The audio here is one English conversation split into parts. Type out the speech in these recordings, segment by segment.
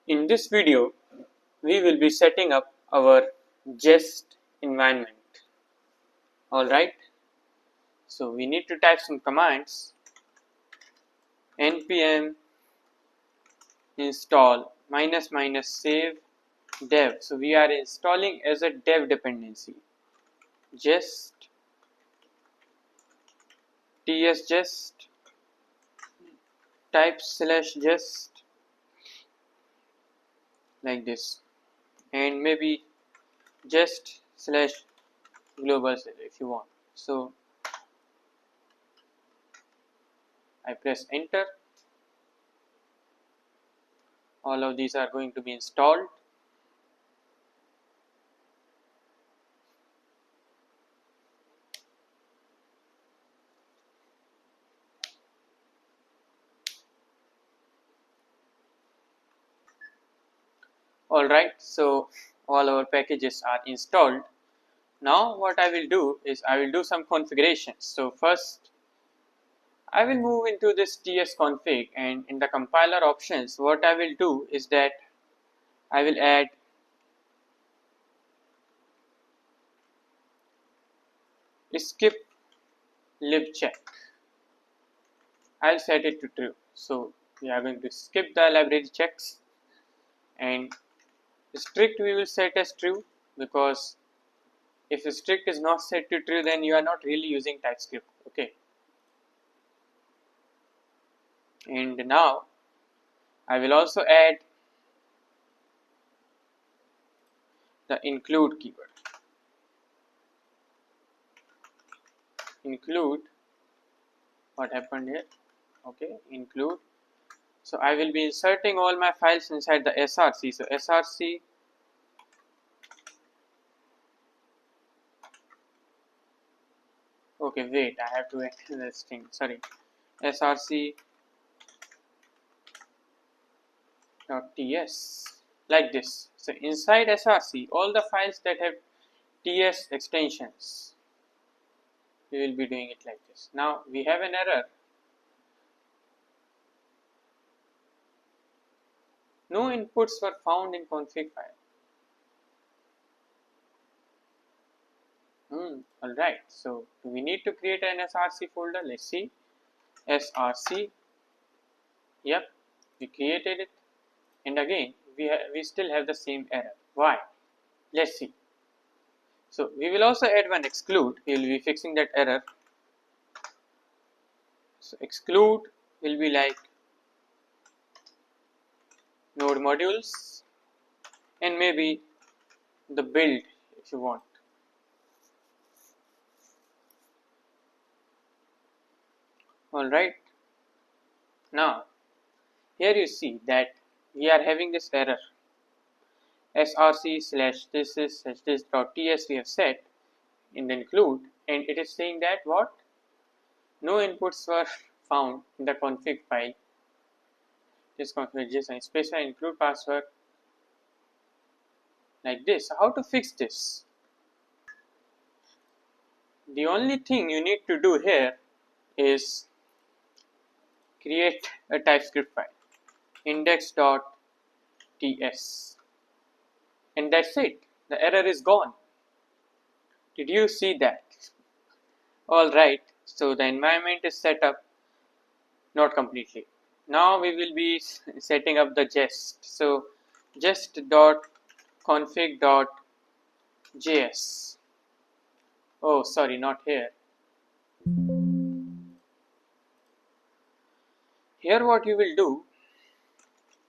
In this video, we will be setting up our Jest environment. Alright, so we need to type some commands. npm install -- save dev. So we are installing as a dev dependency. Jest tsgest type/jest like this, and maybe just/global if you want. So I press enter. All of these are going to be installed. Alright, so all our packages are installed. Now what I will do is I will do some configurations. So first I will move into this tsconfig, and in the compiler options what I will do is that I will add skip libcheck. I'll set it to true. So we are going to skip the library checks, and strict we will set as true, because if strict is not set to true, then you are not really using Typescript. Okay. And now I will also add the include keyword. Include, what happened here? Okay, include. So I will be inserting all my files inside the src. So src okay, wait, I have to add this thing, sorry, src.ts like this. So inside src, all the files that have ts extensions, we will be doing it like this. Now we have an error. No inputs were found in config file. Alright, so we need to create an src folder. Let's see. Src, yep, we created it, and again we still have the same error. Why? Let's see. So we will also add one exclude. We will be fixing that error. So exclude will be like node modules, and maybe the build if you want. Alright, now here you see that we are having this error. src/this/this.ts we have set in the include, and it is saying that what? No inputs were found in the config file. tsconfig.json specify include password like this. So how to fix this? The only thing you need to do here is create a Typescript file, index.ts, and that's it. The error is gone. Did you see that? Alright, so the environment is set up, not completely. Now we will be setting up the Jest. So jest.config.js. Oh, sorry, not here. Here what you will do,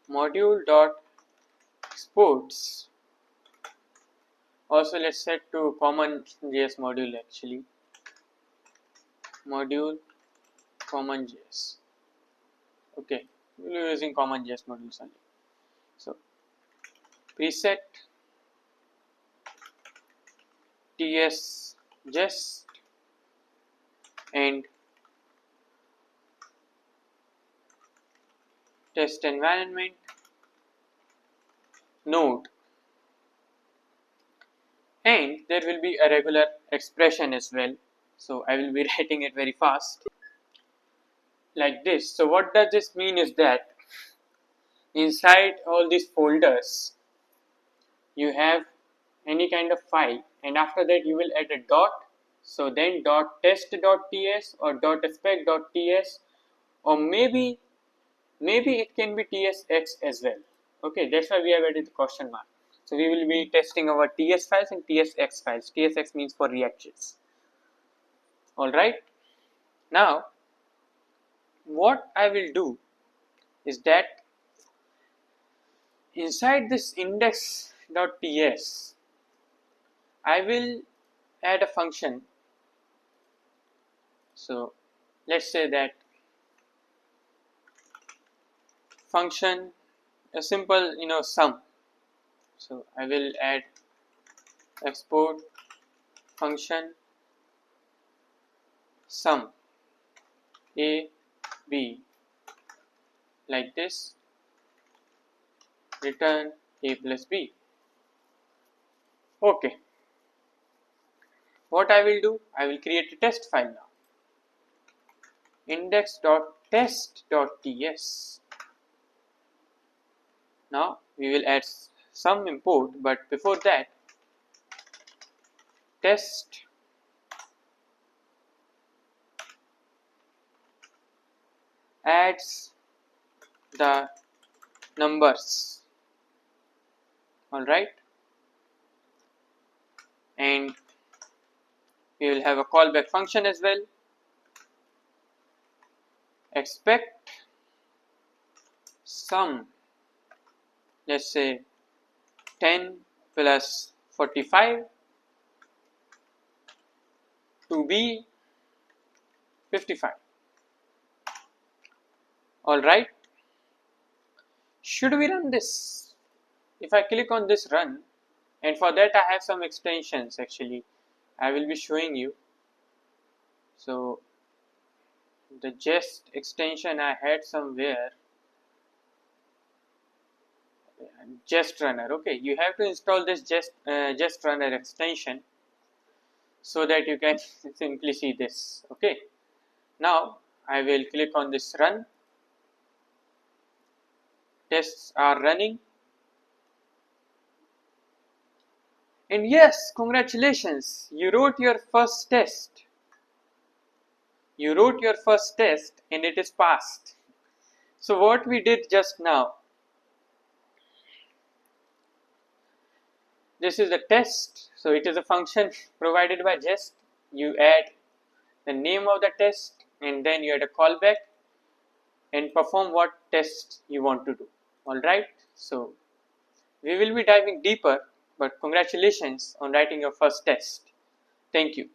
module.exports. Also let's set to common JS module actually. Module common JS. Okay, we are using common JS modules only. So preset ts jest and test environment node, and there will be a regular expression as well. So I will be writing it very fast like this. So what does this mean is that inside all these folders you have any kind of file, and after that you will add a dot. So then dot test.ts or dot spec.ts, or maybe it can be tsx as well. Okay, that's why we have added the question mark. So we will be testing our ts files and tsx files. Tsx means for reactions. All right. Now what I will do is that inside this index.ts I will add a function. So let's say that function, a simple sum. So I will add export function sum a b like this, return a plus b. Okay, what I will do, I will create a test file now, index.test.ts. Now we will add some import, but before that test adds the numbers. All right, and we will have a callback function as well. Expect sum, let's say 10 plus 45 to be 55. All right, should we run this? If I click on this run, and for that I have some extensions, actually I will be showing you. So the Jest extension I had somewhere, Jest runner. Okay, you have to install this Jest runner extension so that you can simply see this. Okay, now I will click on this run. Tests are running, and yes, congratulations, you wrote your first test. You wrote your first test and it is passed. So what we did just now, this is the test. So it is a function provided by Jest. You add the name of the test and then you add a callback and perform what test you want to do. All right, so we will be diving deeper, but congratulations on writing your first test. Thank you.